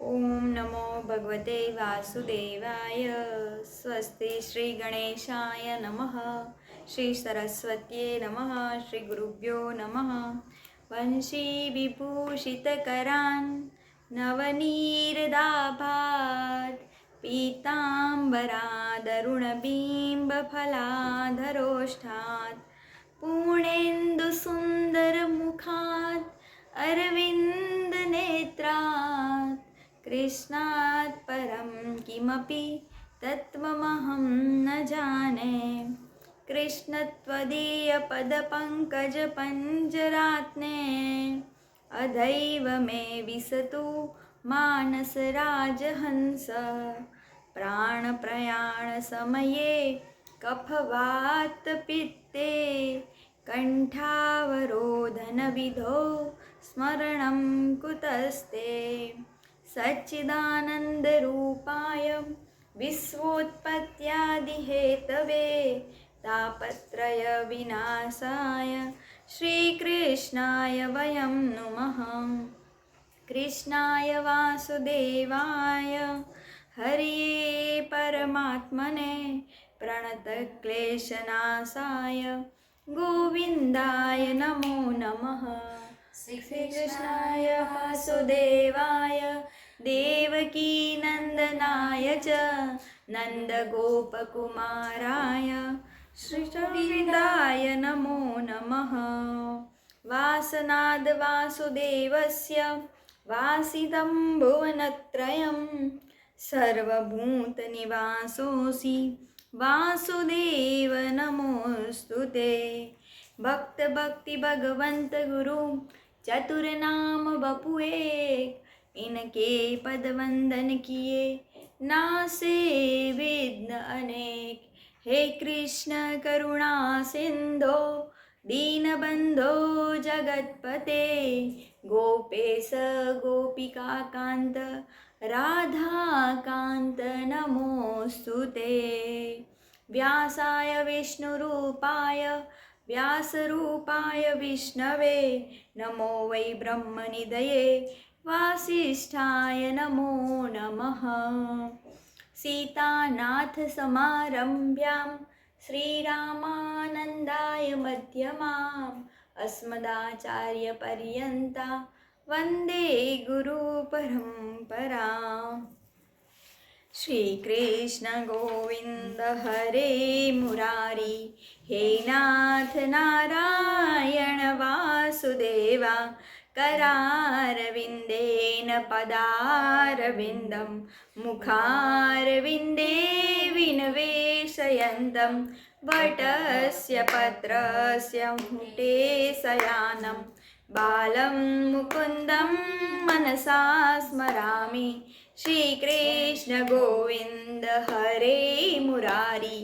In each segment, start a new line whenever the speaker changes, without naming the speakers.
ओम नमो भगवते वासुदेवाय। स्वस्ति श्री गणेशाय नमः। श्री सरस्वत्यै नमः। श्री गुरुभ्यो नमः। वंशी विभूषितकरान् नवनीरदाभात् पीताम्बरादरुणबिम्बफलाधरोष्ठात् पूर्णेन्दुसुन्दरमुखात् अरविन्दनेत्रात् कृष्णात् परं किमपि तत्त्वमहं न जाने। कृष्णत्वदीयपदपङ्कजपञ्जरात्ने अधैव मे विसतु मानसराजहंस। प्राणप्रयाणसमये कफवातपित्ते कण्ठावरोधनविधौ स्मरणं कुतस्ते। सच्चिदानन्दरूपाय विश्वोत्पत्त्यादिहेतवे तापत्रयविनाशाय श्रीकृष्णाय वयं नुमः। कृष्णाय वासुदेवाय हरये परमात्मने प्रणतक्लेशनाशाय गोविन्दाय नमो नमः। श्रीकृष्णाय वासुदेवाय देवकीनन्दनाय च नन्दगोपकुमाराय श्रीगोविन्दाय नमो नमः। वासनाद् वासुदेवस्य वासितं भुवनत्रयं सर्वभूतनिवासोऽसि वासुदेव नमोऽस्तुते। भक्त भक्ति भगवंत गुरु चतुरनाम बपुए इनके पद वंदन किए नासे विघ्न अनेक। हे कृष्ण करुणा सिंधो दीनबंधो जगतपते गोपेश गोपिका कांत राधा कांत नमोस्तुते। व्यासाय विष्णुरूपाय व्यासरूपाय विष्णवे नमो वै ब्रह्मनिधये वासिष्ठाय नमो नमः। सीतानाथ समारम्भ्यां श्रीरामानन्दाय मध्यमाम् अस्मदाचार्यपर्यन्ता वन्दे गुरुपरम्पराम्। श्री कृष्ण गोविंद हरे मुरारी हे नाथ नारायण वासुदेवा। करारविन्देन पदारविन्दं मुखारविन्दे विनिवेशयन्तं वटस्य पत्रस्य मुटे शयानं बालं मुकुन्दं मनसा स्मरामि। श्रीकृष्ण गोविंद हरे मुरारी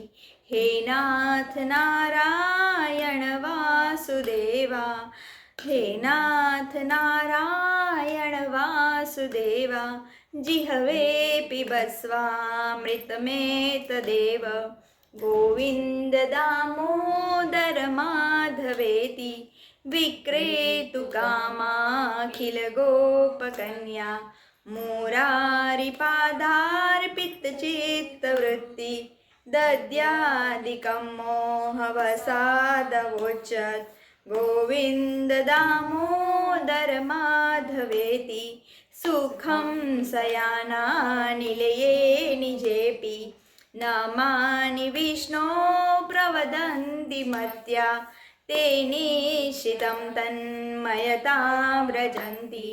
हे नाथ नारायण वासुदेवा। हे नाथ नारायण वासुदेवा। जिह्वे पिबस्वामृतमेतदेव गोविन्द दामोदर माधवेति विक्रेतुकामाखिल गोपकन्या मुरारिपादार्पितचित्तवृत्ति दद्यादिकं मोहवसादवोचत् गोविन्द दामोदर माधवेति सुखं शयानानिलये निजेऽपि नामानि विष्णो प्रवदन्ति मत्या ते निश्चितं तन्मयतां व्रजन्ति।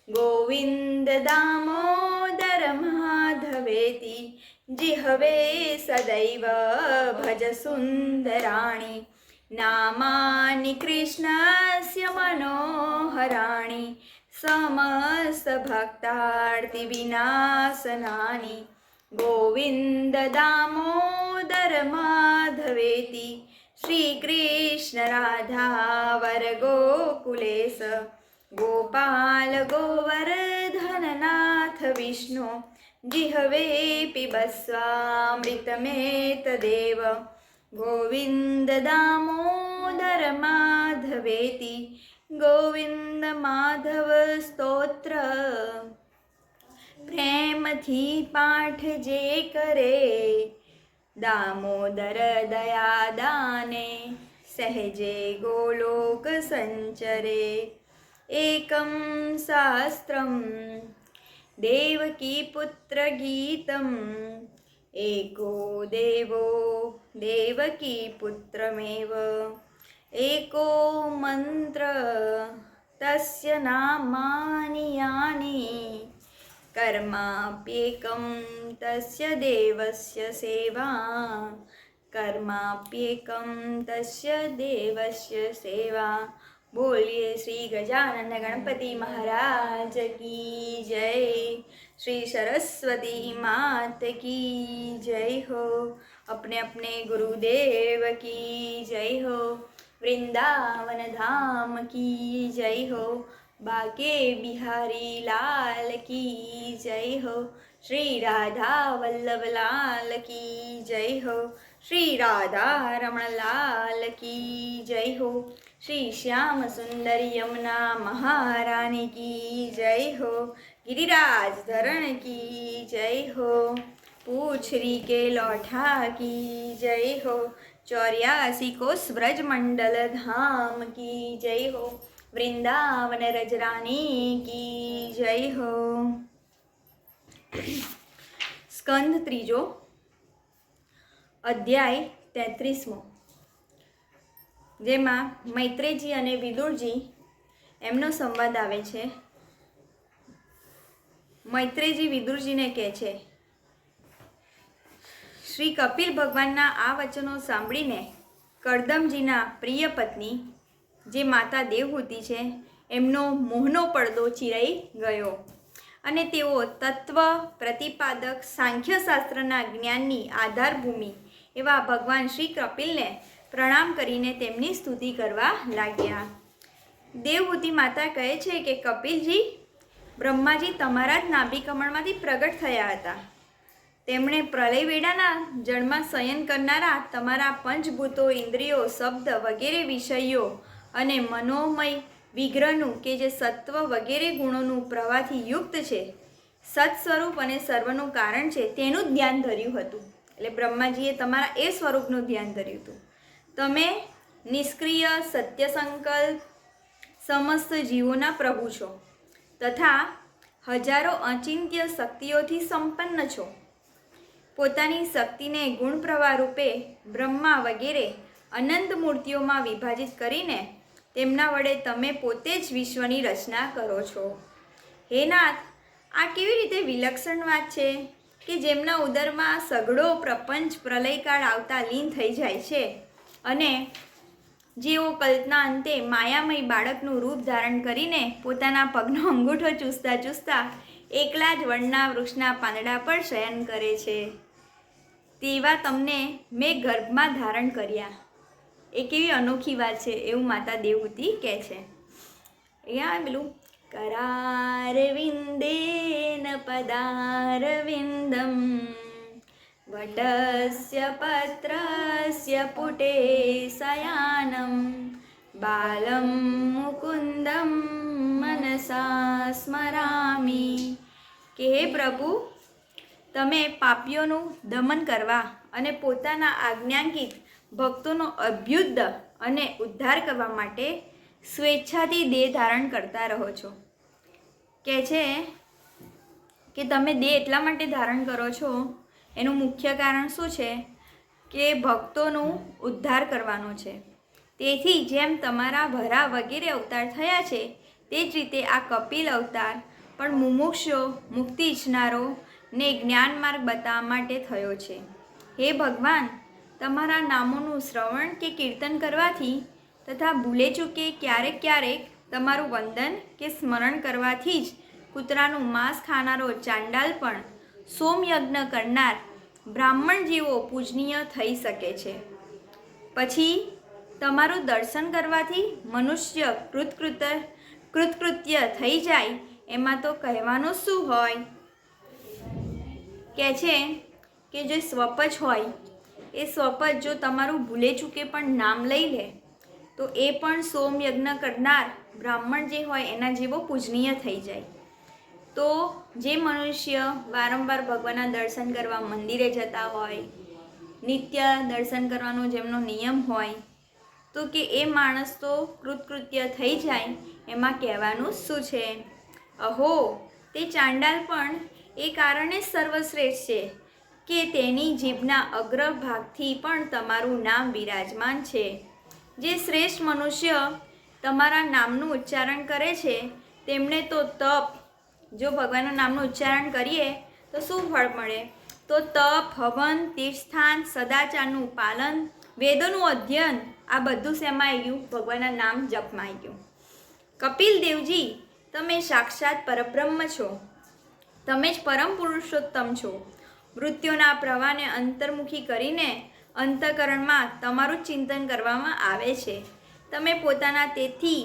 गोविन्द दामोदर माधवेति जिह्वे सदैव भज सुन्दराणि नामानि कृष्णस्य मनोहराणि समस्तभक्तार्तिविनाशनानि। गोविन्द दामोदर माधवेति श्रीकृष्ण राधा वरगोकुलेश गोपाल गोवर्धननाथ विष्णु जिह्वे पिबस्वामृतमेतदेव गोविन्द दामोदर माधवेति गोविन्द माधव स्तोत्र। હેમથી પાઠ જે કરે, દામોદર દયા દાને, સહેજે ગોલોક સંચરે. એકમ શાસ્ત્રમ દેવકી પુત્ર ગીતમ, एको देवो देवकी पुत्रमेव, एको मंत्र तस्य नामानि यानि, कर्माप्येकं तस्य देवस्य सेवा, कर्माप्येकं तस्य देवस्य सेवा. बोलिए श्री गजानन गणपति महाराज की जय, श्री सरस्वती मात की जय हो, अपने अपने गुरुदेव की जय हो, वृंदावन धाम की जय हो, बाके बिहारी लाल की जय हो, श्री राधा वल्लभ लाल की जय हो, श्री राधा रमण लाल की जय हो, श्री श्याम सुंदर यमुना महारानी की जय हो, गिरिराज धरण की जय हो, पूछरी के लौठा की जय हो, 84 कोस ब्रज मंडल धाम की जय हो, वृंदावन रजरानी की जय हो. સ્કંદ ત્રીજો, અધ્યાય 33મો, જેમાં મૈત્રેયજી અને વિદુરજી એમનો સંવાદ આવે છે. મૈત્રેયજી વિદુરજીને કહે છે, શ્રી કપિલ ભગવાનના આ વચનો સાંભળીને કરદમજીના પ્રિય પત્ની જે માતા દેવહૂતિ છે એમનો મોહનો પડદો ચીરાઈ ગયો અને તેઓ તત્વ પ્રતિપાદક સાંખ્યશાસ્ત્રના જ્ઞાનની આધારભૂમિ એવા ભગવાન શ્રી કપિલને પ્રણામ કરીને તેમની સ્તુતિ કરવા લાગ્યા. દેવહૂતિ માતા કહે છે કે કપિલજી, બ્રહ્માજી તમારા જ નાભિકમળમાંથી પ્રગટ થયા હતા. તેમણે પ્રલય વેળાના જળમાં શયન કરનારા તમારા પંચભૂતો, ઇન્દ્રિયો, શબ્દ વગેરે વિષયો અને મનોમય વિગ્રહનું કે જે સત્વ વગેરે ગુણોનું પ્રવાહથી યુક્ત છે, સત સ્વરૂપ અને સર્વનું કારણ છે, તેનું જ ધ્યાન ધર્યું હતું. એટલે બ્રહ્માજીએ તમારા એ સ્વરૂપનું ધ્યાન ધર્યું હતું. તમે નિષ્ક્રિય, સત્ય સંકલ્પ, સમસ્ત જીવોના પ્રભુ છો તથા હજારો અચિંત્ય શક્તિઓથી સંપન્ન છો. પોતાની શક્તિને ગુણ પ્રવાહ રૂપે બ્રહ્મા વગેરે અનંત મૂર્તિઓમાં વિભાજિત કરીને તેમના વડે તમે પોતે જ વિશ્વની રચના કરો છો. હે નાથ, આ કેવી રીતે વિલક્ષણ વાત છે કે જેમના ઉદરમાં સઘળો પ્રપંચ પ્રલયકાળ આવતા લીન થઈ જાય છે અને જેઓ કલ્પના અંતે માયામય બાળકનું રૂપ ધારણ કરીને પોતાના પગનો અંગૂઠો ચૂસતા ચૂસતા એકલા જ વડના વૃક્ષના પાંદડા પર શયન કરે છે, તેવા તમને મેં ગર્ભમાં ધારણ કર્યા. એ કેવી અનોખી વાત છે એવું માતા દેવહૂતિ કહે છે. અહીંયા પેલું करारविन्देन पदारविन्दं वटस्य पत्रस्य पुटे शयानं बालं मुकुन्दं मनसा स्मरामि. કે હે પ્રભુ, તમે પાપીઓનું દમન કરવા અને પોતાના આજ્ઞાંકિત ભક્તોનો અભ્યુદય અને ઉદ્ધાર કરવા માટે સ્વેચ્છાથી દેહ ધારણ કરતા રહો છો. કહે છે કે તમે દેહ એટલા માટે ધારણ કરો છો, એનું મુખ્ય કારણ શું છે કે ભક્તોનું ઉદ્ધાર કરવાનો છે. તેથી જેમ તમારા વરા વગેરે અવતાર થયા છે તે જ રીતે આ કપિલ અવતાર પણ મુમુક્ષો, મુક્તિ ઈચ્છનારો ને જ્ઞાન માર્ગ બતાવવા માટે થયો છે. હે ભગવાન, તમારા નામોનું શ્રવણ કે કીર્તન કરવાથી તથા ભૂલે ચૂકે ક્યારેક ક્યારેક તમારું વંદન કે સ્મરણ કરવાથી જ કૂતરાનું માંસ ખાનારો ચાંડાલ પણ સોમયજ્ઞ કરનાર બ્રાહ્મણ જેવો પૂજનીય થઈ શકે છે. પછી તમારું દર્શન કરવાથી મનુષ્ય કૃતકૃત્ય થઈ જાય એમાં તો કહેવાનું શું હોય. કહે છે કે જે સ્વપચ હોય એ સ્વપચ જો તમારું ભૂલે ચૂકે પણ નામ લઈ લે તો એ પણ સોમયજ્ઞ કરનાર બ્રાહ્મણ જે હોય એના જેવો પૂજનીય થઈ જાય. તો જે મનુષ્ય વારંવાર ભગવાનના દર્શન કરવા મંદિરે જતા હોય, નિત્ય દર્શન કરવાનો જેમનો નિયમ હોય, તો કે એ માણસ તો કૃતકૃત્ય થઈ જાય, એમાં કહેવાનું શું છે? અહો, તે ચાંડાલ પણ એ કારણે જ સર્વશ્રેષ્ઠ છે કે તેની જીભના અગ્રભાગથી પણ તમારું નામ બિરાજમાન છે. જે શ્રેષ્ઠ મનુષ્ય તમારા નામનું ઉચ્ચારણ કરે છે તેમને તો તપ, જો ભગવાનના નામનું ઉચ્ચારણ કરીએ તો શું ફળ મળે? તો તપ, હવન, તીર્થસ્થાન, સદાચારનું પાલન, વેદોનું અધ્યયન, આ બધું શેમાં આવી ગયું? ભગવાનના નામ જપમાં આવી ગયું. કપિલ દેવજી, તમે સાક્ષાત પરબ્રહ્મ છો, તમે જ પરમ પુરુષોત્તમ છો. મૃત્યુના પ્રવાહને અંતર્મુખી કરીને અંતઃકરણમાં તમારું ચિંતન કરવામાં આવે છે. તમે પોતાના તેથી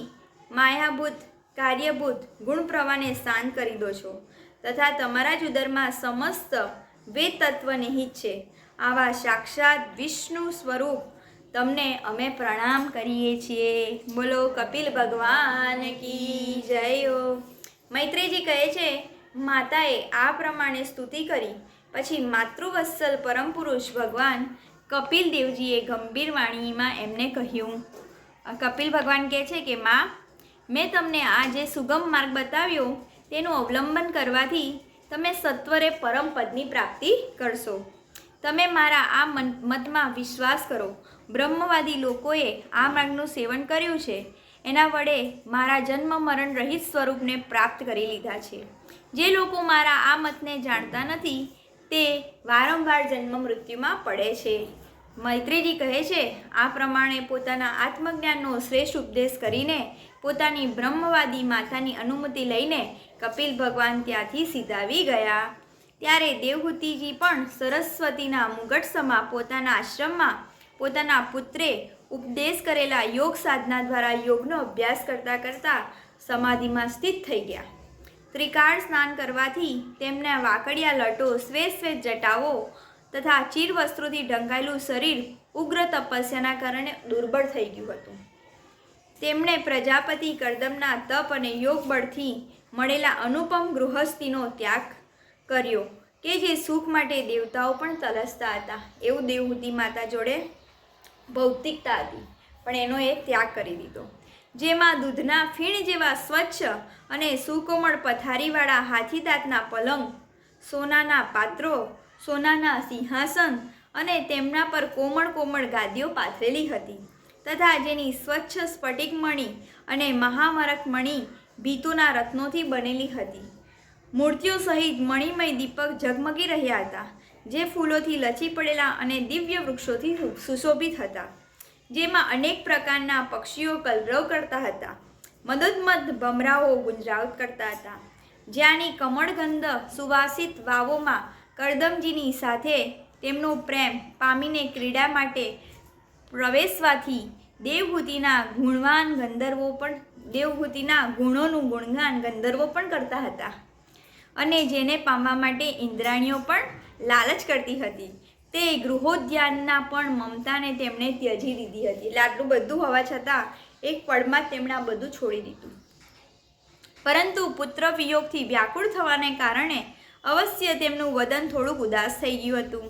માયાભૂત કાર્યભૂત ગુણ પ્રવાહને શાંત કરી દો છો તથા તમારા જ ઉદરમાં સમસ્ત વેદ તત્વ નિહિત છે. આવા સાક્ષાત વિષ્ણુ સ્વરૂપ તમને અમે પ્રણામ કરીએ છીએ. બોલો કપિલ ભગવાન કી જય હો. મૈત્રેયજી કહે છે, માતાએ આ પ્રમાણે સ્તુતિ કરી પછી માતૃવત્સલ પરમ પુરુષ ભગવાન કપિલ દેવજીએ ગંભીર વાણીમાં એમને કહ્યું. કપિલ ભગવાન કહે છે કે માં, મેં તમને આ જે સુગમ માર્ગ બતાવ્યો તેનું અવલંબન કરવાથી તમે સત્વરે પરમ પદની પ્રાપ્તિ કરશો. તમે મારા આ મતમાં વિશ્વાસ કરો. બ્રહ્મવાદી લોકોએ આ માર્ગનું સેવન કર્યું છે, એના વડે મારા જન્મ મરણ રહિત સ્વરૂપને પ્રાપ્ત કરી લીધા છે. જે લોકો મારા આ મતને જાણતા નથી તે વારંવાર જન્મ મૃત્યુમાં પડે છે. મૈત્રેયજી કહે છે, આ પ્રમાણે પોતાના આત્મજ્ઞાનનો શ્રેષ્ઠ ઉપદેશ કરીને પોતાની બ્રહ્મવાદી માતાની અનુમતિ લઈને કપિલ ભગવાન ત્યાંથી સીધાવી ગયા. ત્યારે દેવહૂતિજી પણ સરસ્વતીના મુગટસમા પોતાના આશ્રમમાં પોતાના પુત્રે ઉપદેશ કરેલા યોગ સાધના દ્વારા યોગનો અભ્યાસ કરતાં કરતાં સમાધિમાં સ્થિત થઈ ગયા. ત્રિકાળ સ્નાન કરવાથી તેમના વાકડિયા લટો, શ્વેત શ્વેત જટાઓ તથા ચીર વસ્ત્રોથી ઢંકાયેલું શરીર ઉગ્ર તપસ્યાના કારણે દુર્બળ થઈ ગયું હતું. તેમણે પ્રજાપતિ કરદમના તપ અને યોગ બળથી મળેલા અનુપમ ગૃહસ્થીનો ત્યાગ કર્યો કે જે સુખ માટે દેવતાઓ પણ તલસતા હતા. એવું દેવહૂતિ માતા જોડે ભૌતિકતા હતી, પણ એનો એ ત્યાગ કરી દીધો. જેમાં દૂધના ફીણ જેવા સ્વચ્છ અને સુકોમળ પથારીવાળા હાથીદાંતના પલંગ, સોનાના પાત્રો, સોનાના સિંહાસન અને તેમના પર કોમળ કોમળ ગાદીઓ પાથરેલી હતી તથા જેની સ્વચ્છ સ્ફટિકમણી અને મહામરકમણી ભીતોના રત્નોથી બનેલી હતી. મૂર્તિઓ સહિત મણિમય દીપક ઝગમગી રહ્યા હતા, જે ફૂલોથી લચી પડેલા અને દિવ્ય વૃક્ષોથી સુશોભિત હતા. જેમાં અનેક પ્રકારના પક્ષીઓ કલરવ કરતા હતા, મદોન્મદ ભમરાઓ ગુંજરાવત કરતા હતા. જ્યાંની કમળગંધ સુવાસિત વાવોમાં કરદમજીની સાથે તેમનો પ્રેમ પામીને ક્રીડા માટે પ્રવેશવાથી દેવહૂતિના ગુણોનું ગુણગાન ગંધર્વો પણ કરતા હતા અને જેને પામવા માટે ઇન્દ્રાણીઓ પણ લાલચ કરતી હતી. તે ગૃહોદ્યાનના પણ મમતાને તેમણે ત્યજી દીધી હતી. એટલે આટલું બધું હોવા છતાં એક પળમાં જ તેમણે આ બધું છોડી દીધું. પરંતુ પુત્ર વિયોગથી વ્યાકુળ થવાને કારણે અવશ્ય તેમનું વદન થોડુંક ઉદાસ થઈ ગયું હતું.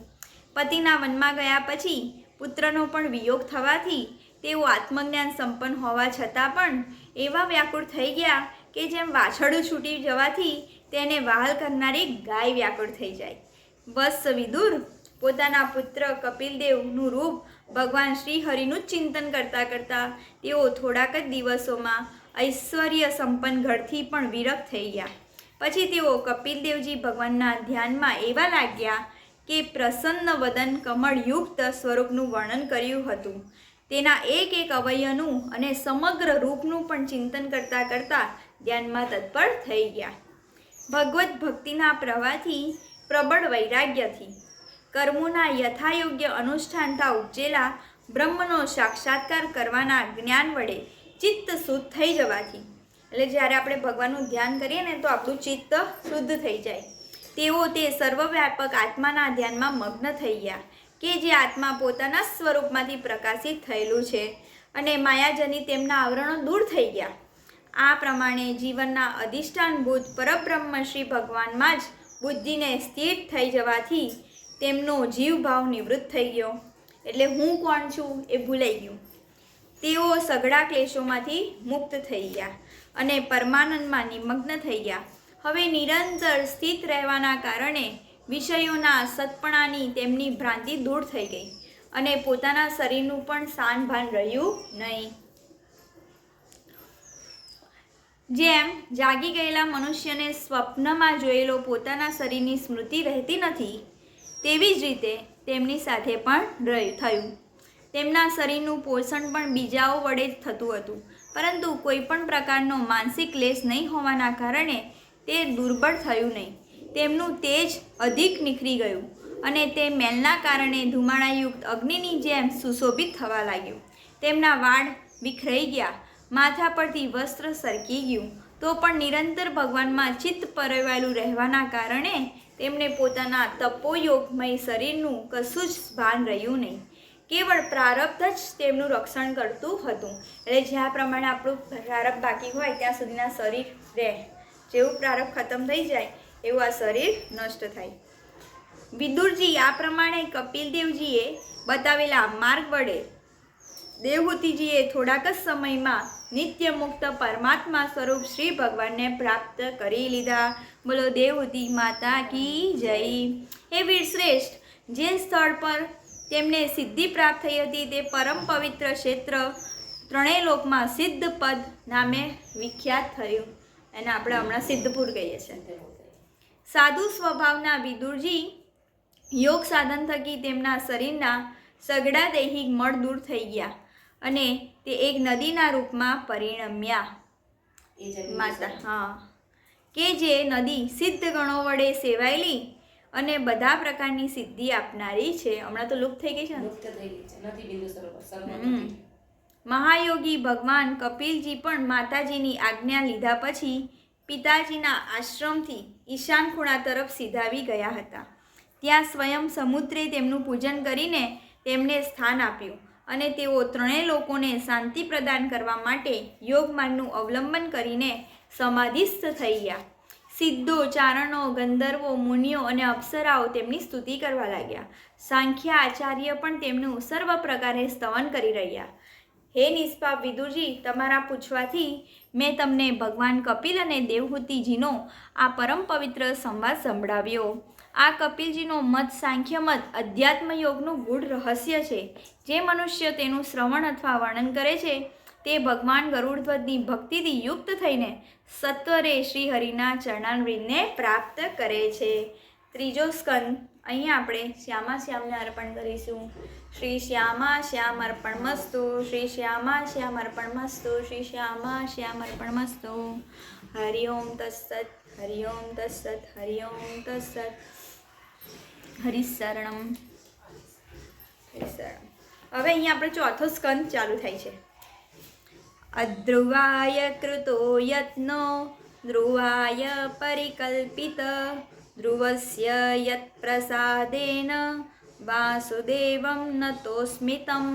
પતિના વનમાં ગયા પછી પુત્રનો પણ વિયોગ થવાથી તેઓ આત્મજ્ઞાન સંપન્ન હોવા છતાં પણ એવા વ્યાકુળ થઈ ગયા કે જેમ વાછરડું છૂટી જવાથી તેને વહાલ કરનારી ગાય વ્યાકુળ થઈ જાય. બસ વિદુર પોતાના પુત્ર કપિલદેવનું રૂપ ભગવાન શ્રીહરિનું જ ચિંતન કરતાં કરતાં તેઓ થોડાક જ દિવસોમાં ઐશ્વર્ય સંપન્ન ઘરથી પણ વિરક્ત થઈ ગયા. પછી તેઓ કપિલદેવજી ભગવાનના ધ્યાનમાં એવા લાગ્યા કે પ્રસન્ન વદન કમળયુક્ત સ્વરૂપનું વર્ણન કર્યું હતું. તેના એક એક અવયવનું અને સમગ્ર રૂપનું પણ ચિંતન કરતાં કરતાં ધ્યાનમાં તત્પર થઈ ગયા. ભગવત ભક્તિના પ્રવાહથી પ્રબળ વૈરાગ્યથી કર્મોના યથાયોગ્ય અનુષ્ઠાનતા ઉપજેલા બ્રહ્મનો સાક્ષાત્કાર કરવાના જ્ઞાન વડે ચિત્ત શુદ્ધ થઈ જવાથી, એટલે જ્યારે આપણે ભગવાનનું ધ્યાન કરીએ ને તો આપણું ચિત્ત શુદ્ધ થઈ જાય. તેઓ તે સર્વવ્યાપક આત્માના ધ્યાનમાં મગ્ન થઈ ગયા કે જે આત્મા પોતાના સ્વરૂપમાંથી પ્રકાશિત થયેલું છે અને માયાજની તેમના આવરણો દૂર થઈ ગયા. આ પ્રમાણે જીવનના અધિષ્ઠાનભૂત પરબ્રહ્મ શ્રી ભગવાનમાં જ બુદ્ધિને સ્થિર થઈ જવાથી તેમનો જીવભાવ નિવૃત્ત થઈ ગયો. એટલે હું કોણ છું એ ભૂલાઈ ગયું. તેઓ સઘળા ક્લેશોમાંથી મુક્ત થઈ ગયા અને પરમાનંદમાં નિમગ્ન થઈ ગયા. હવે નિરંતર સ્થિત રહેવાના કારણે વિષયોના સતપણાની તેમની ભ્રાંતિ દૂર થઈ ગઈ અને પોતાના શરીરનું પણ શાન ભાન રહ્યું નહીં. જેમ જાગી ગયેલા મનુષ્યને સ્વપ્નમાં જોયેલો પોતાના શરીરની સ્મૃતિ રહેતી નથી, તેવી જ રીતે તેમની સાથે પણ થયું. તેમના શરીરનું પોષણ પણ બીજાઓ વડે જ થતું હતું, પરંતુ કોઈ પણ પ્રકારનો માનસિક ક્લેશ નહીં હોવાના કારણે તે દુર્બળ થયું નહીં. તેમનું તેજ અધિક નિખરી ગયું અને તે મેલના કારણે ધુમાડાયુક્ત અગ્નિની જેમ સુશોભિત થવા લાગ્યું. તેમના વાળ વિખરાઈ ગયા, માથા પરથી વસ્ત્ર સરકી ગયું, તો પણ નિરંતર ભગવાનમાં ચિત્ત પરોવાયેલું રહેવાના કારણે તેમને પોતાના તપોયોગમય શરીરનું કશું જ ભાન રહ્યું નહીં. કેવળ પ્રારબ્ધ જ તેમનું રક્ષણ કરતું હતું. એટલે જ્યાં પ્રમાણે આપણું પ્રારબ્ધ બાકી હોય ત્યાં સુધીના શરીર રહે. જેવું પ્રારબ્ધ ખતમ થઈ જાય એવું આ શરીર નષ્ટ થાય. વિદુરજી આ પ્રમાણે કપિલદેવજીએ બતાવેલા માર્ગ વડે દેવહૂતિજીએ થોડાક જ સમયમાં નિત્ય મુક્ત પરમાત્મા સ્વરૂપ શ્રી ભગવાનને પ્રાપ્ત કરી લીધા. બોલો દેવહૂતિ માતા કી જય. હે વીરશ્રેષ્ઠ, જે સ્થળ પર તેમને સિદ્ધિ પ્રાપ્ત થઈ હતી તે પરમ પવિત્ર ક્ષેત્ર ત્રણેય લોકમાં સિદ્ધ પદ નામે વિખ્યાત થયું. એને આપણે હમણાં સિદ્ધપુર કહીએ છીએ. સાધુ સ્વભાવના વિદુરજી યોગ સાધન થકી તેમના શરીરના સઘળા દૈહિક મળ દૂર થઈ ગયા અને તે એક નદીના રૂપમાં પરિણમ્યા. માતા કે જે નદી સિદ્ધ ગણો વડે સેવાયેલી અને બધા પ્રકારની સિદ્ધિ આપનારી છે. હમણાં તો લુપ્ત થઈ ગઈ છે ને. મહાયોગી ભગવાન કપિલજી પણ માતાજીની આજ્ઞા લીધા પછી પિતાજીના આશ્રમથી ઈશાન ખૂણા તરફ સીધાવી ગયા હતા. ત્યાં સ્વયં સમુદ્રે તેમનું પૂજન કરીને તેમને સ્થાન આપ્યું અને તેઓ ત્રણેય લોકોને શાંતિ પ્રદાન કરવા માટે યોગમાર્ગનું અવલંબન કરીને સમાધિસ્થ થઈ ગયા. સિદ્ધો, ચારણો, ગંધર્વો, મુનિઓ અને અપ્સરાઓ તેમની સ્તુતિ કરવા લાગ્યા. સાંખ્ય આચાર્ય પણ તેમનું સર્વ પ્રકારે સ્તવન કરી રહ્યા. હે નિષ્પાપ વિદુરજી, તમારા પૂછવાથી મેં તમને ભગવાન કપિલ અને દેવહૂતિજીનો આ પરમ પવિત્ર સંવાદ સંભળાવ્યો. આ કપિલજીનો મત સાંખ્ય મત અધ્યાત્મ યોગનું ગૂઢ રહસ્ય છે. જે મનુષ્ય તેનું શ્રવણ અથવા વર્ણન કરે છે તે ભગવાન ગરુડધ્વજની ભક્તિથી યુક્ત થઈને સત્વરે શ્રી હરિના ચરણારવિંદને પ્રાપ્ત કરે છે. ત્રીજો સ્કંદ અહીંયા આપણે શ્યામા શ્યામને અર્પણ કરીશું. શ્રી શ્યામા શ્યામ અર્પણમસ્તુ. શ્રી શ્યામા શ્યામ અર્પણમસ્તુ. શ્રી શ્યામા શ્યામ અર્પણમસ્તુ. હરિ ઓમ તત્સત. હરિ ઓમ તત્સત. હરિ ઓમ તત્સત. હરિશરણમ. હરિશરણમ. હવે અહીંયા આપણે ચોથો સ્કંદ ચાલુ થાય છે. અધ્રુવાય કૃતો યત્નો ધ્રુવાય પરિકલ્પિત ધ્રુવસ્ય યત પ્રસાદેન વાસુદેવમ નતોસ્મિતમ.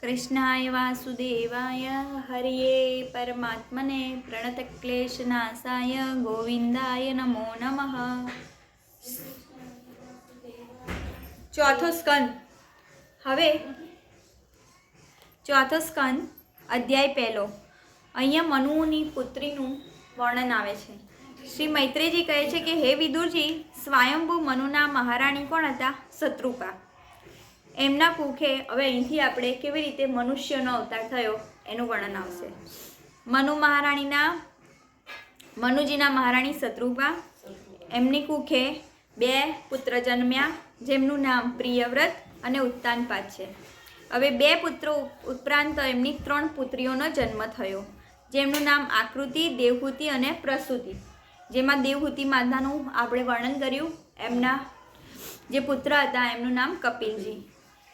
કૃષ્ણાય વાસુદેવાય હરિયે પરમાત્મને પ્રણતક્લેશનાશાય ગોવિંદાય નમો નમઃ. ચોથો સ્કંદ. હવે ચોથો સ્કંદ અધ્યાય પહેલો. અહીંયા મનુની પુત્રીનું વર્ણન આવે છે. શ્રી મૈત્રેયજી કહે છે કે હે વિદુરજી, સ્વયંભૂ મનુના મહારાણી કોણ હતા? શત્રુપા. એમના કુખે હવે અહીંથી આપણે કેવી રીતે મનુષ્યનો અવતાર થયો એનું વર્ણન આવશે. મનુજીના મહારાણી શત્રુપા, એમની કુખે 2 પુત્ર જન્મ્યા જેમનું નામ પ્રિયવ્રત અને ઉત્તાનપાદ છે. હવે 2 પુત્રો ઉપરાંત એમની 3 પુત્રીઓનો જન્મ થયો જેમનું નામ આકૃતિ, દેવહૂતિ અને પ્રસૂતિ. જેમાં દેવહૂતિ માતાનું આપણે વર્ણન કર્યું. એમના જે પુત્ર હતા એમનું નામ કપિલજી.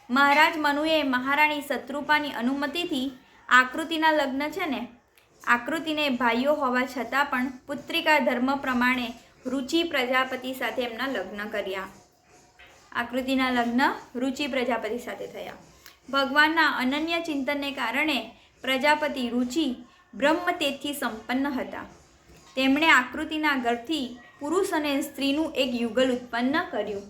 મહારાજ મનુએ મહારાણી શત્રુપાની અનુમતિથી આકૃતિના લગ્ન છે ને, આકૃતિને ભાઈઓ હોવા છતાં પણ પુત્રિકા ધર્મ પ્રમાણે રુચિ પ્રજાપતિ સાથે એમના લગ્ન કર્યા. આકૃતિના લગ્ન રુચિ પ્રજાપતિ સાથે થયા. ભગવાનના અનન્ય ચિંતનને કારણે પ્રજાપતિ રુચિ બ્રહ્મતેજથી સંપન્ન હતા. તેમણે આકૃતિના ગર્ભથી પુરુષ અને સ્ત્રીનું એક યુગલ ઉત્પન્ન કર્યું.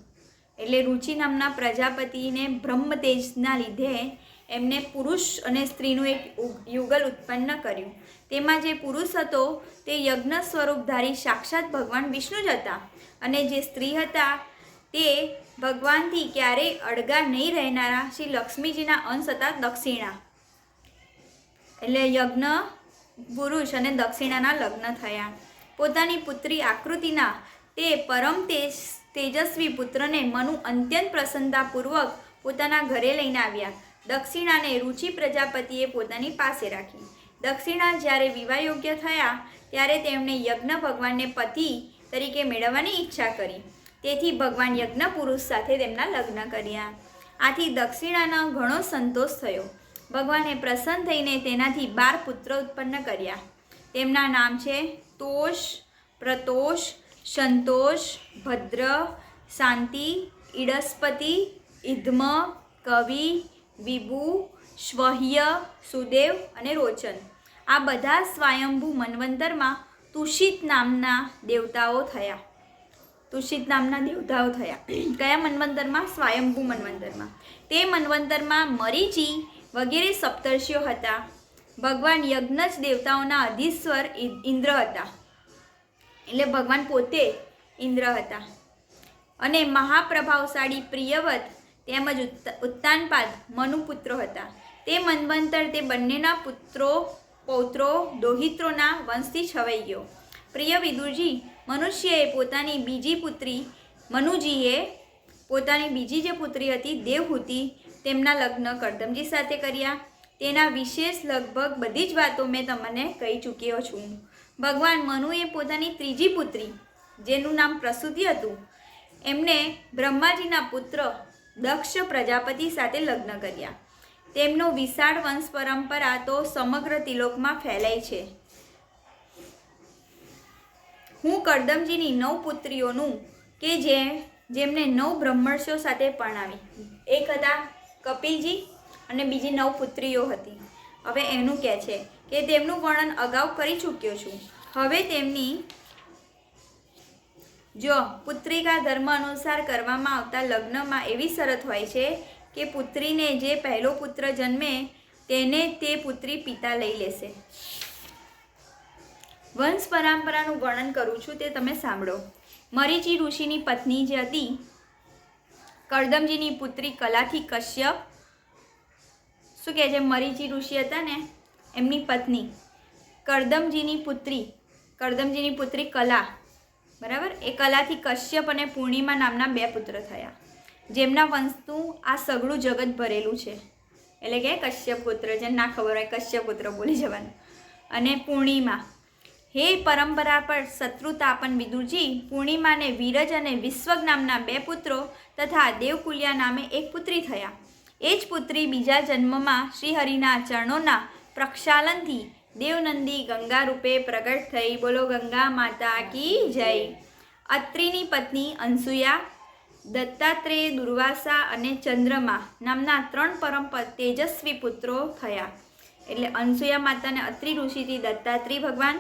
એટલે રુચિ નામના પ્રજાપતિને બ્રહ્મતેજના લીધે એમને પુરુષ અને સ્ત્રીનું એક યુગલ ઉત્પન્ન કર્યું. તેમાં જે પુરુષ હતો તે યજ્ઞ સ્વરૂપધારી સાક્ષાત ભગવાન વિષ્ણુ જ હતા, અને જે સ્ત્રી હતા તે ભગવાનથી ક્યારેય અળગા નહીં રહેનારા શ્રી લક્ષ્મીજીના અંશ હતા, દક્ષિણા. એટલે યજ્ઞ પુરુષ અને દક્ષિણાના લગ્ન થયા. પોતાની પુત્રી આકૃતિના તે પરમ તેજસ્વી પુત્રને મનુ અત્યંત પ્રસન્નતાપૂર્વક પોતાના ઘરે લઈને આવ્યા. દક્ષિણાને રુચિ પ્રજાપતિએ પોતાની પાસે રાખી. દક્ષિણા જ્યારે વિવાહ યોગ્ય થયા ત્યારે તેમણે યજ્ઞ ભગવાનને પતિ તરીકે મેળવવાની ઈચ્છા કરી. તેથી ભગવાન યજ્ઞ પુરુષ સાથે તેમના લગ્ન કર્યા. આથી દક્ષિણાનો ઘણો સંતોષ થયો. ભગવાને પ્રસન્ન થઈને તેનાથી 12 પુત્ર ઉત્પન્ન કર્યા. તેમના નામ છે તોષ, પ્રતોષ, સંતોષ, ભદ્ર, શાંતિ, ઈડસ્પતિ, ઇદ્મ, કવિ, વિભુ, શ્વહ્ય, સુદેવ અને રોચન. આ બધા સ્વયંભૂ મન્વંતરમાં તુષિત નામના દેવતાઓ થયા. તુષિત નામના દેવતાઓ થયા. કયા મન્વંતરમાં? સ્વયંભૂ મન્વંતરમાં. તે મન્વંતરમાં મરીચી વગેરે સપ્તર્ષિઓ હતા. ભગવાન યજ્ઞ જ દેવતાઓના અધીશ્વર ઇન્દ્ર હતા. એટલે ભગવાન પોતે ઇન્દ્ર હતા. અને મહાપ્રભાવશાળી પ્રિયવત તેમજ ઉત્તાનપાદ મનુપુત્રો હતા. તે મન્વંતર તે બંનેના પૌત્રો દોહિત્રોના વંશથી છવાઈ ગયો. પ્રિય વિદુરજી, મનુષ્યએ પોતાની બીજી પુત્રી મનુજીએ પોતાની બીજી જે પુત્રી હતી દેવહૂતિ, તેમના લગ્ન કરદમજી સાથે કર્યા. તેના વિશેષ લગભગ બધી જ વાતો મેં તમને કહી ચૂક્યો છું. ભગવાન મનુએ પોતાની ત્રીજી પુત્રી, જેનું નામ પ્રસૂતિ હતું, એમને બ્રહ્માજીના પુત્ર દક્ષ પ્રજાપતિ સાથે લગ્ન કર્યા. તેમનો વિશાળ વંશ પરંપરા તો સમગ્ર તિલોકમાં ફેલાય છે. હું કરદમજીની 9 પુત્રીઓનું કે જેમને 9 બ્રહ્મર્ષિઓ સાથે પરણાવી. એક હતા કપિલજી અને બીજી 9 પુત્રીઓ હતી. હવે એનું કહે છે કે તેમનું વર્ણન અગાઉ કરી ચૂક્યો છું. હવે તેમની જો પુત્રિકા ધર્મ અનુસાર કરવામાં આવતા લગ્નમાં એવી શરત હોય છે કે પુત્રીને જે પહેલો પુત્ર જન્મે તેને તે પુત્રી પિતા લઈ લેશે. વંશ પરંપરાનું વર્ણન કરું છું, તે તમે સાંભળો. મરીચી ઋષિની પત્ની જે હતી કરદમજીની પુત્રી કલાથી કશ્યપ, શું કહે છે, મરીચી ઋષિ હતા ને એમની પત્ની કરદમજીની પુત્રી કલા, બરાબર. એ કલાથી કશ્યપ અને પૂર્ણિમા નામના 2 પુત્ર થયા, જેમના વંશનું આ સગળું જગત ભરેલું છે. એટલે કે કશ્યપ પુત્ર, જેને ના ખબર હોય કશ્યપ પુત્ર બોલી જવાનું. અને પૂર્ણિમા. હે પરંપરા પર શત્રુતાપન વિદુરજી, પૂર્ણિમાને વીરજ અને વિશ્વગ નામના 2 પુત્રો તથા દેવકુલ્યા નામે 1 પુત્રી થયા. એ જ પુત્રી બીજા જન્મમાં શ્રીહરિના ચરણોના પ્રક્ષાલનથી દેવનંદી ગંગા રૂપે પ્રગટ થઈ. બોલો ગંગા માતા કી જય. અત્રિની પત્ની અનસુયા, દત્તાત્રેય, દુર્વાસા અને ચંદ્રમા નામના 3 પરમ તેજસ્વી પુત્રો થયા. એટલે અનસુયા માતાને અત્રિ ઋષિથી દત્તાત્રેય ભગવાન,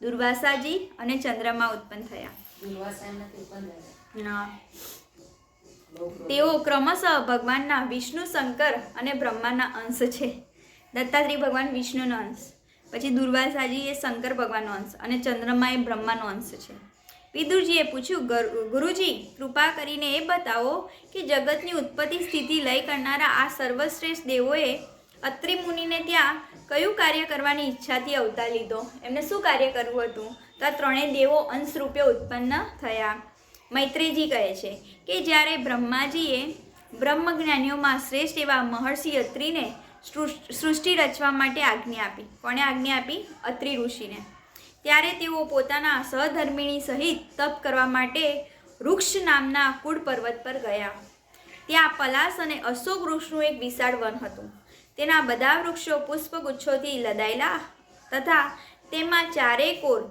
દુર્વાસાજી અને ચંદ્રમા ઉત્પન્ન થયા. તેઓ ક્રમશઃ ભગવાનના વિષ્ણુ, શંકર અને બ્રહ્માના અંશ છે. દત્તાત્રેય ભગવાન વિષ્ણુનો અંશ, પછી દુર્વાસાજી એ શંકર ભગવાનનો અંશ અને ચંદ્રમા એ બ્રહ્માનો અંશ છે. વિદુરજીએ પૂછ્યું, ગુરુજી કૃપા કરીને એ બતાવો કે જગતની ઉત્પત્તિ સ્થિતિ લય કરનારા આ સર્વશ્રેષ્ઠ દેવોએ અત્રિ મુનિને ત્યાં કયું કાર્ય કરવાની ઈચ્છાથી અવતાર લીધો? એમને શું કાર્ય કરવું હતું? તો આ 3 દેવો અંશ રૂપે ઉત્પન્ન થયા. મૈત્રેયજી કહે છે કે જ્યારે બ્રહ્માજીએ બ્રહ્મજ્ઞાનીઓમાં શ્રેષ્ઠ એવા મહર્ષિ અત્રિને સૃષ્ટિ રચવા માટે આજ્ઞા આપી. કોણે આજ્ઞા આપી? અત્રિ ઋષિને. ત્યારે તેઓ પોતાના સહધર્મિણી સહિત તપ કરવા માટે વૃક્ષ નામના કુળ પર્વત પર ગયા. ત્યાં પલાસ અને અશોક વૃક્ષનું એક વિશાળ વન હતું. તેના બધા વૃક્ષો પુષ્પગુચ્છોથી લદાયેલા તથા તેમાં ચારેકોર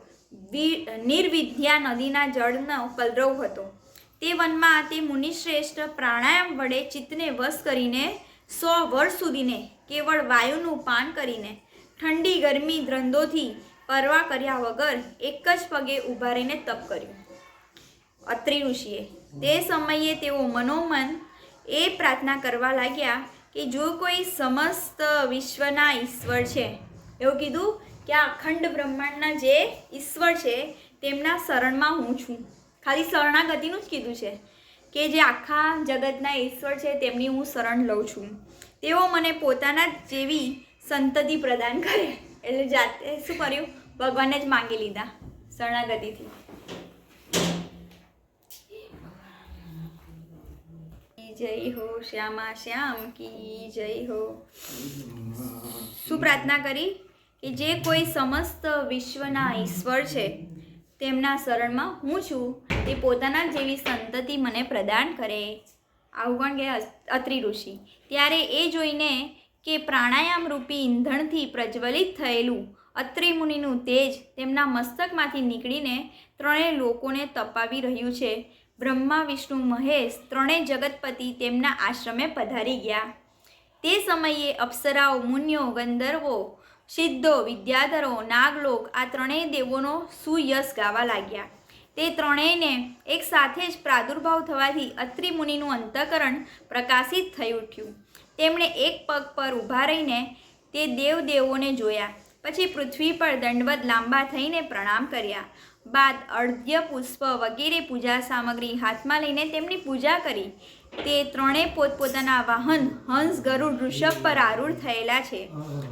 નિર્વિદ્યા નદીના જળનો કલરવ હતો. તે વનમાં તે મુનિશ્રેષ્ઠ પ્રાણાયામ વડે ચિત્તને વશ કરીને 100 વર્ષ સુધીને કેવળ વાયુનું પાન કરીને ઠંડી ગરમી દ્રંદોથી પરવા કર્યા વગર એક જ પગે ઊભા રહીને તપ કર્યું. અત્રિ ઋષિએ તે સમયે તેઓ મનોમન એ પ્રાર્થના કરવા લાગ્યા કે જો કોઈ સમસ્ત વિશ્વના ઈશ્વર છે, એવું કીધું કે આ અખંડ બ્રહ્માંડના જે ઈશ્વર છે તેમના શરણમાં હું છું. ખાલી શરણાગતિનું જ કીધું છે કે જે આખા જગતના ઈશ્વર છે તેમની હું શરણ લઉં છું. તેઓ મને પોતાના જેવી સંતતિ પ્રદાન કરે. એટલે જાતે શું કર્યું? ભગવાનને જ માંગી લીધા શરણાગતિથી. જય હો શ્યામા શ્યામ કી જય હો. શું પ્રાર્થના કરી? કે જે કોઈ સમસ્ત વિશ્વના ઈશ્વર છે તેમના શરણમાં હું છું, તે પોતાના જેવી સંતતિ મને પ્રદાન કરે. આવું કોણ કહે? અત્રિ ઋષિ. ત્યારે એ જોઈને કે પ્રાણાયામ રૂપી ઈંધણથી પ્રજ્વલિત થયેલું અત્રિ મુનિનું તેજ તેમના મસ્તકમાંથી નીકળીને ત્રણેય લોકોને તપાવી રહ્યું છે, બ્રહ્મા વિષ્ણુ મહેશ ત્રણેય જગતપતિ તેમના આશ્રમે પધારી ગયા. તે સમયે અપ્સરાઓ, મુનિઓ, ગંધર્વો, સિદ્ધો, વિદ્યાધરો, નાગલોક આ ત્રણેય દેવોનો સુયશ ગાવા લાગ્યા. તે ત્રણેયને એક સાથે જ પ્રાદુર્ભાવ થવાથી અત્રિ મુનિનું અંતઃકરણ પ્રકાશિત થઈ ઉઠ્યું. તેમણે એક પગ પર ઊભા રહીને તે દેવોને જોયા. પછી પૃથ્વી પર દંડવત લાંબા થઈને પ્રણામ કર્યા. બાદ અર્ધ્ય, પુષ્પ વગેરે પૂજા સામગ્રી હાથમાં લઈને તેમની પૂજા કરી. તે ત્રણેય પોતપોતાના વાહન હંસ, ગરુડ, વૃષભ પર આરૂઢ થયેલા છે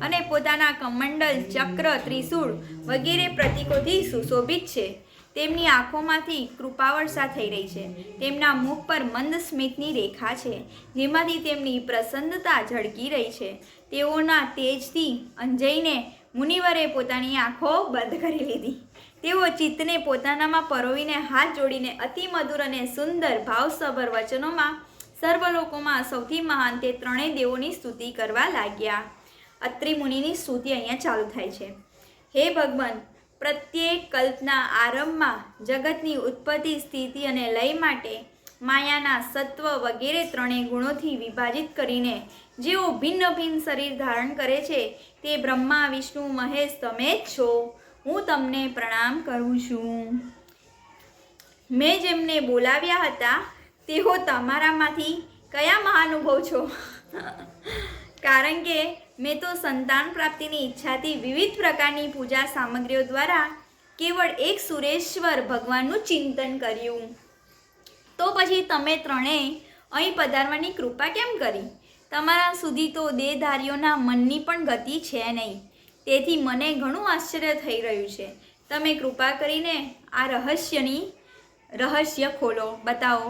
અને પોતાના કમંડલ, ચક્ર, ત્રિશૂળ વગેરે પ્રતીકોથી સુશોભિત છે. તેમની આંખોમાંથી કૃપાવર્ષા થઈ રહી છે. તેમના મુખ પર મંદ સ્મિતની રેખા છે, જેમાંથી તેમની પ્રસન્નતા ઝળકી રહી છે. તેઓના તેજથી અંજાઈને મુનિવરે પોતાની આંખો બંધ કરી લીધી. તેઓ ચિત્તને પોતાનામાં પરોવીને હાથ જોડીને અતિ મધુર અને સુંદર ભાવસભર વચનોમાં સર્વલોકોમાં સૌથી મહાન તે ત્રણેય દેવોની સ્તુતિ કરવા લાગ્યા. અત્રિ મુનિની સ્તુતિ અહીંયા ચાલુ થાય છે. હે ભગવાન, પ્રત્યેક કલ્પના આરંભમાં જગતની ઉત્પત્તિ, સ્થિતિ અને લય માટે માયાના સત્વ વગેરે ત્રણેય ગુણોથી વિભાજિત કરીને જેઓ ભિન્ન ભિન્ન શરીર ધારણ કરે છે તે બ્રહ્મા, વિષ્ણુ, મહેશ તમે જ છો. હું તમને પ્રણામ કરું છું. મેં જેમને બોલાવ્યા હતા તેઓ તમારામાંથી કયા મહાનુભવ છો? કારણ કે મેં તો સંતાન પ્રાપ્તિની ઈચ્છાથી વિવિધ પ્રકારની પૂજા સામગ્રીઓ દ્વારા કેવળ એક સુરેશ્વર ભગવાનનું ચિંતન કર્યું. તો પછી તમે ત્રણેય અહીં પધારવાની કૃપા કેમ કરી? તમારા સુધી તો દેહધારીઓના મનની પણ ગતિ છે નહીં. તેથી મને ઘણું આશ્ચર્ય થઈ રહ્યું છે. તમે કૃપા કરીને આ રહસ્ય ખોલો, બતાવો.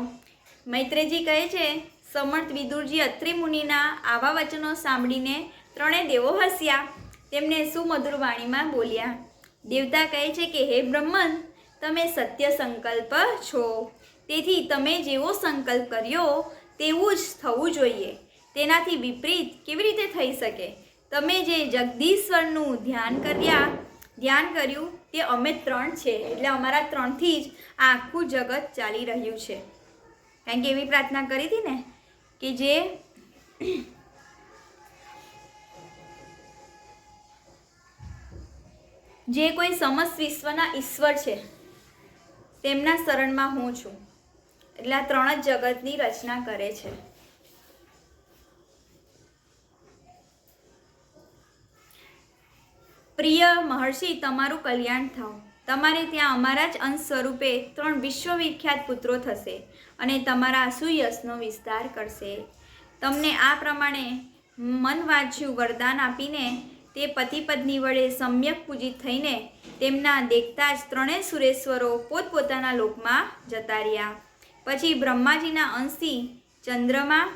મૈત્રેયજી કહે છે, સમર્થ વિદુરજી અત્રિ મુનિના આવા વચનો સાંભળીને ત્રણેય દેવો હસ્યા. તેમને સુમધુર વાણીમાં બોલ્યા. દેવતા કહે છે કે હે બ્રહ્મન, તમે સત્ય સંકલ્પ છો. તેથી તમે જેવો સંકલ્પ કર્યો તેવું જ થવું જોઈએ. તેનાથી વિપરીત કેવી રીતે થઈ શકે? તમે જે જગદીશ્વરનું ધ્યાન કર્યું તે અમે ત્રણ છે. એટલે અમારા ત્રણથી જ આ આખું જગત ચાલી રહ્યું છે. કારણ કે એવી પ્રાર્થના કરી હતી ને કે જે કોઈ સમસ્ત વિશ્વના ઈશ્વર છે તેમના શરણમાં હું છું. એટલે આ ત્રણ જ જગતની રચના કરે છે. પ્રિય મહર્ષિ, તમારું કલ્યાણ થાવ. તમારે ત્યાં અમારા જ અંશ સ્વરૂપે ત્રણ વિશ્વવિખ્યાત પુત્રો થશે અને તમારા સુયશનો વિસ્તાર કરશે. તમને આ પ્રમાણે મનવાંચ્યું વરદાન આપીને તે પતિ પત્ની વડે સમ્યક પૂજિત થઈને તેમના દેખતા જ ત્રણેય સુરેશ્વરો પોતપોતાના લોકમાં જતા રહ્યા. પછી બ્રહ્માજીના અંશથી ચંદ્રમા,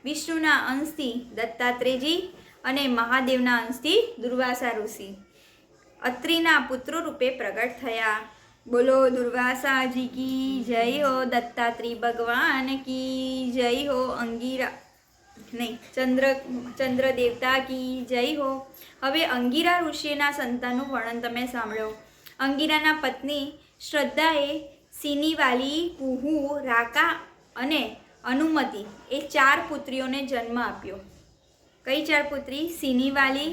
વિષ્ણુના અંશથી દત્તાત્રેયજી અને મહાદેવના અંશથી દુર્વાસા ઋષિ અત્રિના પુત્રો રૂપે પ્રગટ થયા. બોલો દુર્વાસાજી કી જય હો, દત્તાત્રેય ભગવાન કી જય હો, ચંદ્ર દેવતા કી જય હો. હવે અંગીરા ઋષિના સંતાનનું વર્ણન તમે સાંભળો. અંગીરાના પત્ની શ્રદ્ધાએ સિનીવાલી, કુહુ, રાકા અને અનુમતિ એ 4 પુત્રીઓને જન્મ આપ્યો. કઈ 4 પુત્રી? સિનીવાલી,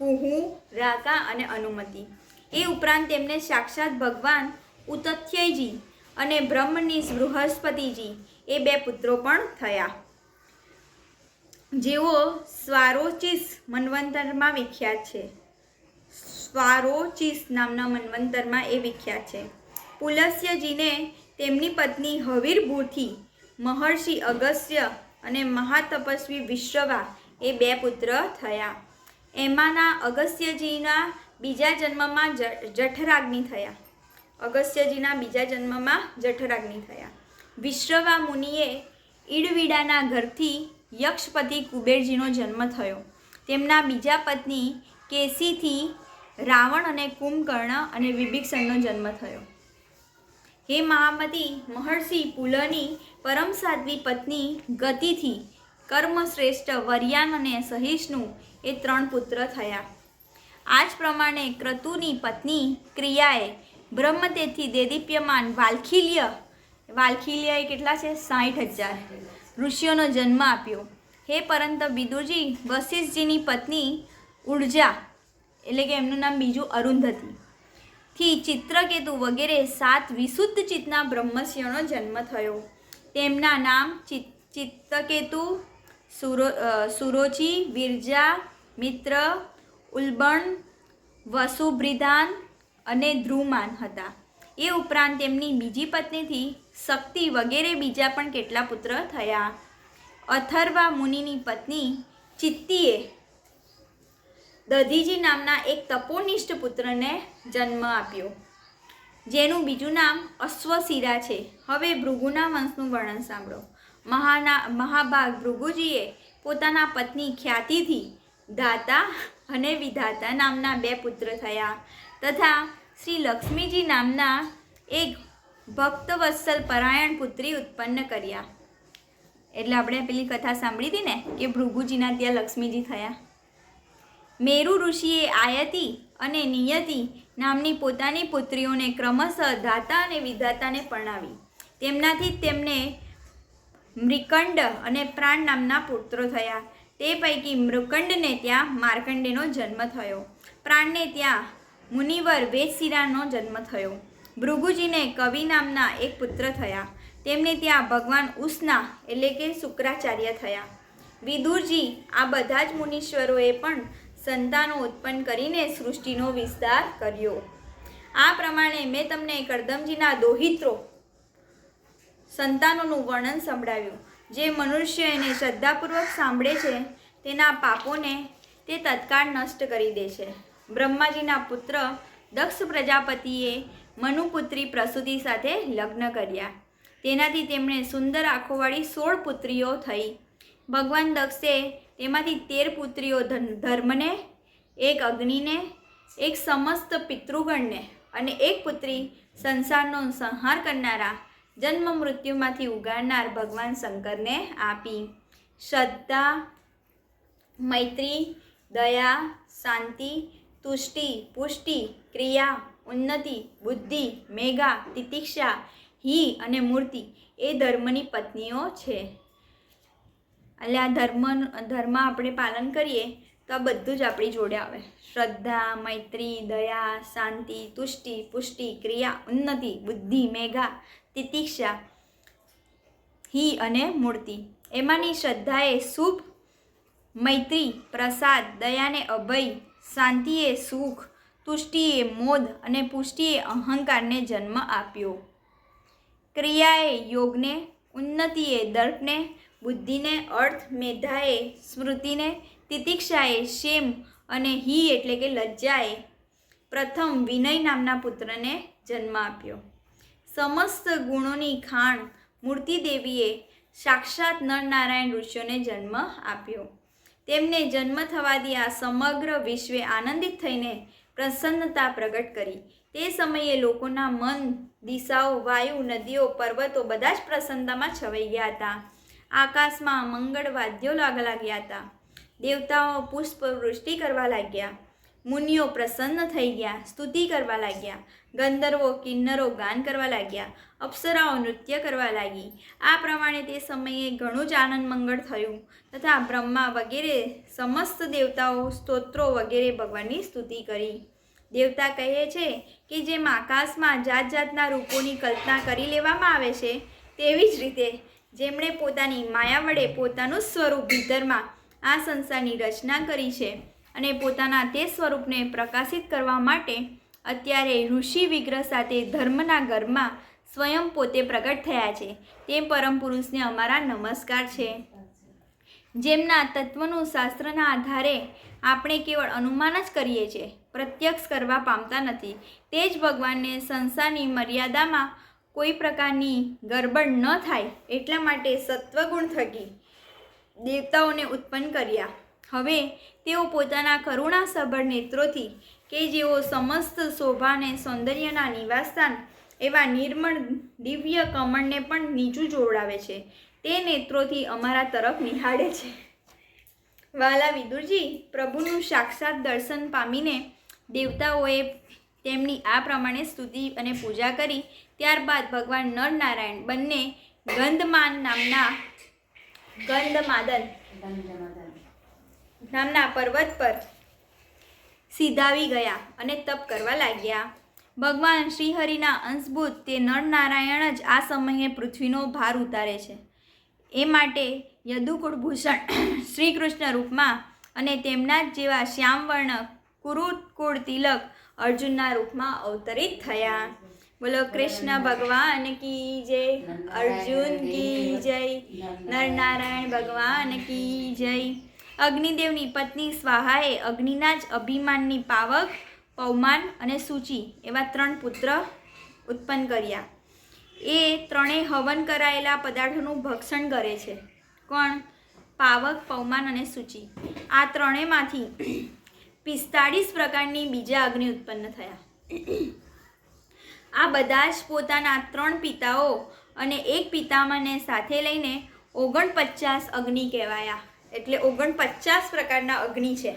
કુહુ, રાકા અને અનુમતિ. એ ઉપરાંત તેમને સાક્ષાત ભગવાન ઉતથ્યજી અને બ્રહ્મનિષ બૃહસ્પતિજી એ 2 પુત્રો પણ થયા, જેઓ સ્વારોચિસ મન્વંતરમાં વિખ્યાત છે. સ્વારોચિસ નામના મન્વંતરમાં એ વિખ્યાત છે. પુલસ્યજીને તેમની પત્ની હવીરભૂથી મહર્ષિ અગસ્ત્ય અને મહાતપસ્વી વિશ્રવા એ 2 પુત્ર થયા. એમાંના અગસ્ત્યજીના બીજા જન્મમાં જઠરાગ્નિ થયા. અગસ્ત્યજીના બીજા જન્મમાં જઠરાગ્નિ થયા. વિશ્રવા મુનિએ ઈડવીડાના ઘરથી યક્ષપતિ કુબેરજીનો જન્મ થયો. તેમના બીજા પત્ની કેસીથી રાવણ અને કુંભકર્ણ અને વિભીષણનો જન્મ થયો. હે મહામતી, મહર્ષિ પુલની પરમ સાધ્વી પત્ની ગતિથી કર્મશ્રેષ્ઠ વર્યાન અને સહિષ્ણુ એ 3 પુત્ર થયા. આ જ પ્રમાણે ક્રતુની પત્ની ક્રિયાએ બ્રહ્મતેજથી દેદીપ્યમાન વાલ્ખીલ્ય એ કેટલા છે? 60,000 ઋષિઓનો જન્મ આપ્યો. હે પરંત વિદુરજી, વશિષ્ઠજીની પત્ની ઉર્જા એટલે કે એમનું નામ બીજું અરુંધતી થી ચિત્રકેતુ વગેરે 7 વિશુદ્ધ ચિત્તના બ્રહ્મર્ષિઓનો જન્મ થયો. તેમના નામ ચિત્તકેતુ, સુરોચી, વિરજા, મિત્ર, ઉલ્બણ, વસુભ્રિધાન અને ધ્રુમાન હતા. એ ઉપરાંત તેમની બીજી પત્નીથી શક્તિ વગેરે બીજા પણ કેટલા પુત્ર થયા. અથર્વા મુનિની પત્ની ચિત્તીએ દધીજી નામના એક તપોનિષ્ઠ પુત્રને જન્મ આપ્યો, જેનું બીજું નામ અશ્વશિરા છે. હવે ભૃગુના વંશનું વર્ણન સાંભળો. મહાભાગ ભૃગુજીએ પોતાના પત્ની ખ્યાતિથી ધાતા અને વિધાતા નામના 2 પુત્ર થયા તથા શ્રી લક્ષ્મીજી નામના એક ભક્તવત્સલ પરાયણ પુત્રી ઉત્પન્ન કર્યા. એટલે આપણે પેલી કથા સાંભળી હતી ને કે ભૃગુજીના ત્યાં લક્ષ્મીજી થયા. મેરુ ઋષિએ આયતિ અને નિયતિ નામની પોતાની પુત્રીઓને ક્રમશઃ ધાતા અને વિધાતાને પરણાવી. તેમનાથી જ તેમને મૃકંડ અને પ્રાણ નામના પુત્રો થયા. તે પૈકી મૃકંડને ત્યાં માર્કંડેયનો જન્મ થયો. પ્રાણને ત્યાં મુનિવર વેદશિરાનો જન્મ થયો. ભૃગુજીને કવિ નામના એક પુત્ર થયા. તેમને ત્યાં ભગવાન ઉષ્ણા એટલે કે શુક્રાચાર્ય થયા. વિદુરજી, આ બધા જ મુનીશ્વરોએ પણ સંતાનો ઉત્પન્ન કરીને સૃષ્ટિનો વિસ્તાર કર્યો. આ પ્રમાણે મેં તમને કરદમજીના દોહિત્રો સંતાનોનું વર્ણન સંભળાવ્યું. જે મનુષ્ય એને શ્રદ્ધાપૂર્વક સાંભળે છે તેના પાપોને તે તત્કાળ નષ્ટ કરી દે છે. બ્રહ્માજીના પુત્ર દક્ષ પ્રજાપતિએ મનુપુત્રી પ્રસૂતિ સાથે લગ્ન કર્યા. તેનાથી તેમણે સુંદર આંખોવાળી 16 પુત્રીઓ થઈ. ભગવાન દક્ષે તેમાંથી 13 પુત્રીઓ ધર્મને, 1 અગ્નિને, 1 સમસ્ત પિતૃગણને અને 1 પુત્રી સંસારનો સંહાર કરનારા, જન્મ મૃત્યુમાંથી ઉગાડનાર ભગવાન શંકરને આપી. શ્રદ્ધા, મૈત્રી, દયા, શાંતિ, તુષ્ટિ, પુષ્ટિ, ક્રિયા, ઉન્નતિ, બુદ્ધિ, મેઘા, તિતિક્ષા, હિ અને મૂર્તિ એ ધર્મની પત્નીઓ છે. એટલે આ ધર્મ આપણે પાલન કરીએ તો આ બધું જ આપણી જોડે આવે. શ્રદ્ધા, મૈત્રી, દયા, શાંતિ, તુષ્ટિ, પુષ્ટિ, ક્રિયા, ઉન્નતિ, બુદ્ધિ, મેઘા, તિતિક્ષા, હિ અને મૂર્તિ. એમાંની શ્રદ્ધાએ શુભ, મૈત્રી પ્રસાદ, દયાને અભય, શાંતિએ સુખ, તુષ્ટિએ મોદ અને પુષ્ટિએ અહંકારને જન્મ આપ્યો. ક્રિયાએ યોગને, ઉન્નતિએ દર્પને, બુદ્ધિને અર્થ, મેધાએ સ્મૃતિને, તિતિક્ષાએ ક્ષેમ અને હિ એટલે કે લજ્જાએ પ્રથમ વિનય નામના પુત્રને જન્મ આપ્યો. સમસ્ત ગુણોની ખાણ મૂર્તિદેવીએ સાક્ષાત નરનારાયણ ઋષિઓને જન્મ આપ્યો. તેમને જન્મ થવાથી આ સમગ્ર વિશ્વે આનંદિત થઈને પ્રસન્નતા પ્રગટ કરી. તે સમયે લોકોના મન, દિશાઓ, વાયુ, નદીઓ, પર્વતો બધા જ પ્રસન્નતામાં છવાઈ ગયા હતા. આકાશમાં મંગળ વાદ્યો લાગ્યા હતા. દેવતાઓ પુષ્પવૃષ્ટિ કરવા લાગ્યા. મુનિઓ પ્રસન્ન થઈ ગયા, સ્તુતિ કરવા લાગ્યા. ગંધર્વો, કિન્નરો ગાન કરવા લાગ્યા. અપ્સરાઓ નૃત્ય કરવા લાગી. આ પ્રમાણે તે સમયે ઘણું જ આનંદ મંગળ થયું તથા બ્રહ્મા વગેરે સમસ્ત દેવતાઓ સ્તોત્રો વગેરે ભગવાનની સ્તુતિ કરી. દેવતા કહે છે કે જેમ આકાશમાં જાત જાતના રૂપોની કલ્પના કરી લેવામાં આવે છે, તેવી જ રીતે જેમણે પોતાની માયા વડે પોતાનું સ્વરૂપ ભીતરમાં આ સંસારની રચના કરી છે અને પોતાના તે સ્વરૂપને પ્રકાશિત કરવા માટે અત્યારે ઋષિ વિગ્રહ સાથે ધર્મના ઘરમાં સ્વયં પોતે પ્રગટ થયા છે, તે પરમ પુરુષને અમારા નમસ્કાર છે. જેમના તત્વનું શાસ્ત્રના આધારે આપણે કેવળ અનુમાન જ કરીએ છીએ, પ્રત્યક્ષ કરવા પામતા નથી, તે જ ભગવાનને સંસારની મર્યાદામાં કોઈ પ્રકારની ગરબડ ન થાય એટલા માટે સત્વગુણ થકી દેવતાઓને ઉત્પન્ન કર્યા. હવે તેઓ પોતાના કરુણાસભર નેત્રોથી કે જેઓ સમસ્ત શોભા અને સૌંદર્યના નિવાસસ્થાન એવા નિર્મળ દિવ્ય કમળને પણ નીચું જોડાવે છે, તે નેત્રોથી અમારા તરફ નિહાળે છે. વાલા વિદુરજી, પ્રભુનું સાક્ષાત દર્શન પામીને દેવતાઓએ તેમની આ પ્રમાણે સ્તુતિ અને પૂજા કરી. ત્યારબાદ ભગવાન નરનારાયણ બંને ગંધમાદન નામના પર્વત પર સીધાવી ગયા અને તપ કરવા લાગ્યા. ભગવાન શ્રીહરિના અંશભૂત તે નરનારાયણ જ આ સમયે પૃથ્વીનો ભાર ઉતારે છે. એ માટે યદુકુળભૂષણ શ્રી કૃષ્ણ રૂપમાં અને તેમના જ જેવા શ્યામવર્ણ કુરુકુળ તિલક અર્જુનના રૂપમાં અવતરિત થયા. બોલો કૃષ્ણ ભગવાન કી જય, અર્જુન કી જય, નરનારાયણ ભગવાન કી જય. અગ્નિદેવની પત્ની સ્વાહાએ અગ્નિના જ અભિમાનની પાવક, પૌમાન અને સૂચિ એવા 3 પુત્ર ઉત્પન્ન કર્યા. એ ત્રણેય હવન કરાયેલા પદાર્થોનું ભક્ષણ કરે છે. કોણ? પાવક, પૌમાન અને સૂચિ. આ ત્રણેયમાંથી 45 પ્રકારની બીજા અગ્નિ ઉત્પન્ન થયા. આ બધા જ પોતાના 3 પિતાઓ અને એક પિતામહને સાથે લઈને 49 અગ્નિ કહેવાયા. એટલે 49 પ્રકારના અગ્નિ છે.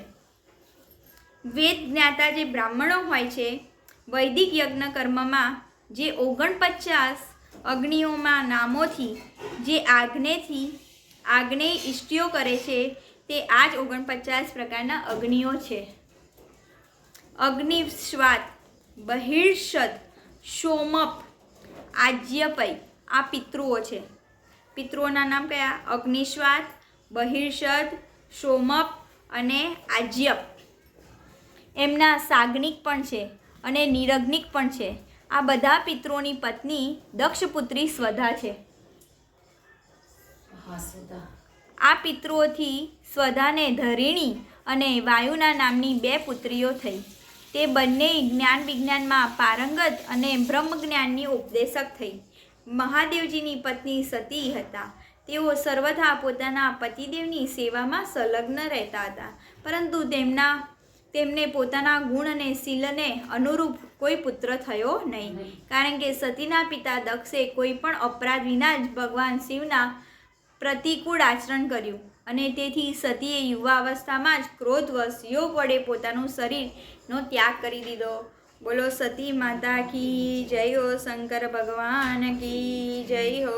વેદ જ્ઞાતા જે બ્રાહ્મણો હોય છે, વૈદિક યજ્ઞ કર્મમાં જે 49 અગ્નિઓમાં નામોથી જે આગ્નેય ઇષ્ટિઓ કરે છે, તે આ જ 49 પ્રકારના અગ્નિઓ છે. અગ્નિશ્વાત, બહિર્ષદ, સોમપ, આજ્યપય આ પિતૃઓ છે. પિતૃઓના નામ કયા? અગ્નિશ્વાત, બહિર્ષદ, સોમપ અને આજ્યપ. એમના સાગ્નિક પણ છે અને નિરગ્નિક પણ છે. આ બધા પિતૃઓની પત્ની દક્ષપુત્રી સ્વધા છે. આ પિતૃઓથી સ્વધાને ધરિણી અને વાયુના નામની 2 પુત્રીઓ થઈ. તે બંને જ્ઞાન વિજ્ઞાનમાં પારંગત અને બ્રહ્મજ્ઞાનની ઉપદેશક થઈ. મહાદેવજીની પત્ની સતી હતા. તેઓ સર્વથા પોતાના પતિદેવની સેવામાં સંલગ્ન રહેતા હતા, પરંતુ તેમને પોતાના ગુણ અને શીલને અનુરૂપ કોઈ પુત્ર થયો નહીં, કારણ કે સતીના પિતા દક્ષે કોઈ પણ અપરાધ વિના જ ભગવાન શિવના પ્રતિકૂળ આચરણ કર્યું અને તેથી સતીએ યુવા અવસ્થામાં જ ક્રોધવશ યોગ વડે પોતાનું શરીરનો ત્યાગ કરી દીધો. બોલો સતી માતા કી જય હો, શંકર ભગવાન કી જય હો.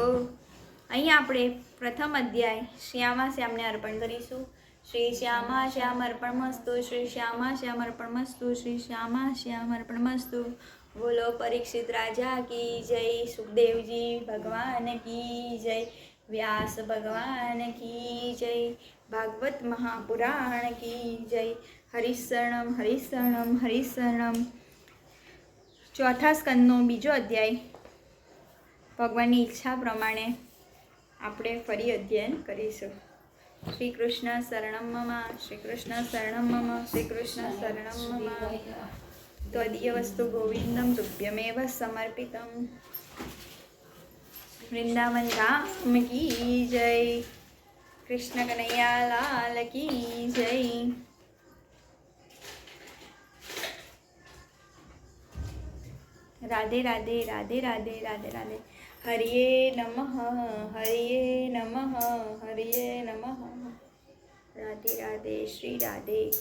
અહીં આપણે પ્રથમ અધ્યાય શ્યામા શ્યામને અર્પણ કરીશું. શ્રી શ્યામા શ્યામ અર્પણમસ્તુ, શ્રી શ્યામા શ્યામ અર્પણમસ્તુ, શ્રી શ્યામા શ્યામ અર્પણમસ્તુ. બોલો પરીક્ષિત રાજા કી જય, સુખદેવજી ભગવાન કી જય, વ્યાસ ભગવાન કી જય, ભાગવત મહાપુરાણ કી જય. હરિશરણમ હરિશરણમ હરિશરણમ. ચોથા સ્કંદનો બીજો અધ્યાય ભગવાનની ઈચ્છા પ્રમાણે આપણે ફરી અધ્યયન કરીશું. શ્રી કૃષ્ણ શરણમ મમ, શ્રી કૃષ્ણ શરણમ મમ, શ્રી કૃષ્ણ શરણમ મમ. ત્વદીય વસ્તુ ગોવિંદમ તુભ્યમેવ સમર્પિતમ. વૃંદાવન ધામ કી જય, કૃષ્ણ કનૈયા લાલ કી જય. રાધે રાધે રાધે રાધે રાધે રાધે. હરિયે નમઃ હરિયે નમઃ હરિયે નમઃ. રાધે રાધે શ્રી રાધે.